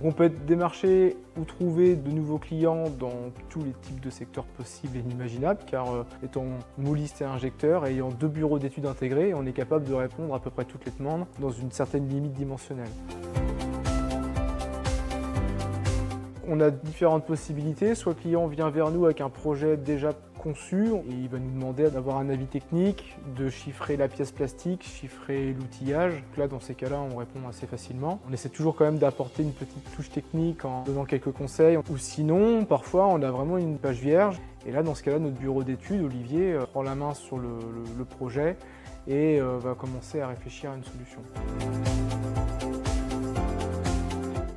On peut être démarché ou trouver de nouveaux clients dans tous les types de secteurs possibles et inimaginables, car étant mouliste et injecteur, ayant 2 bureaux d'études intégrés, on est capable de répondre à peu près toutes les demandes dans une certaine limite dimensionnelle. On a différentes possibilités, soit le client vient vers nous avec un projet déjà conçu et il va nous demander d'avoir un avis technique, de chiffrer la pièce plastique, chiffrer l'outillage. Là, dans ces cas-là, on répond assez facilement. On essaie toujours quand même d'apporter une petite touche technique en donnant quelques conseils. Ou sinon, parfois, on a vraiment une page vierge. Et là, dans ce cas-là, notre bureau d'études, Olivier, prend la main sur le projet et va commencer à réfléchir à une solution.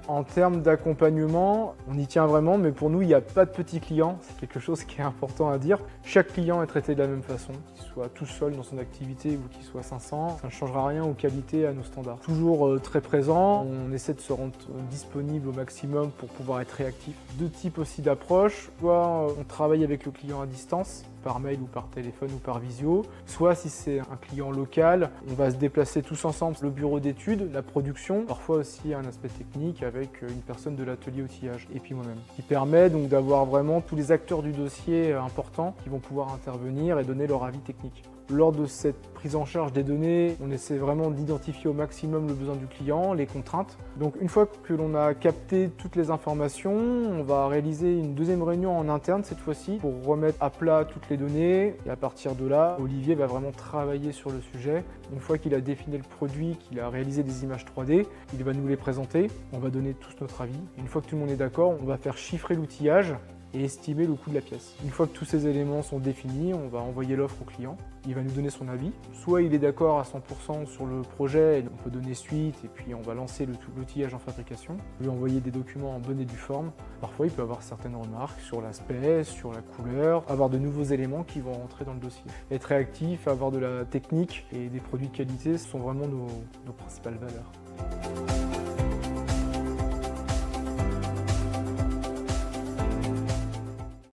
En termes d'accompagnement, on y tient vraiment, mais pour nous, il n'y a pas de petits clients. C'est quelque chose qui est important à dire. Chaque client est traité de la même façon, qu'il soit tout seul dans son activité ou qu'il soit 500. Ça ne changera rien aux qualités, à nos standards. Toujours très présent, on essaie de se rendre disponible au maximum pour pouvoir être réactif. Deux types aussi d'approche. Soit on travaille avec le client à distance, par mail ou par téléphone ou par visio. Soit si c'est un client local, on va se déplacer tous ensemble, le bureau d'études, la production, parfois aussi un aspect technique avec une personne de l'atelier outillage et puis moi-même. Qui permet donc d'avoir vraiment tous les acteurs du dossier importants qui vont pouvoir intervenir et donner leur avis technique. Lors de cette prise en charge des données, on essaie vraiment d'identifier au maximum le besoin du client, les contraintes. Donc une fois que l'on a capté toutes les informations, on va réaliser une deuxième réunion en interne cette fois-ci pour remettre à plat toutes les données. Et à partir de là, Olivier va vraiment travailler sur le sujet. Une fois qu'il a défini le produit, qu'il a réalisé des images 3D, il va nous les présenter. On va donner tous notre avis. Une fois que tout le monde est d'accord, on va faire chiffrer l'outillage et estimer le coût de la pièce. Une fois que tous ces éléments sont définis, on va envoyer l'offre au client. Il va nous donner son avis. Soit il est d'accord à 100% sur le projet, et on peut donner suite et puis on va lancer l'outillage en fabrication. Lui envoyer des documents en bonne et due forme. Parfois il peut avoir certaines remarques sur l'aspect, sur la couleur, avoir de nouveaux éléments qui vont rentrer dans le dossier. Être réactif, avoir de la technique et des produits de qualité, ce sont vraiment nos principales valeurs.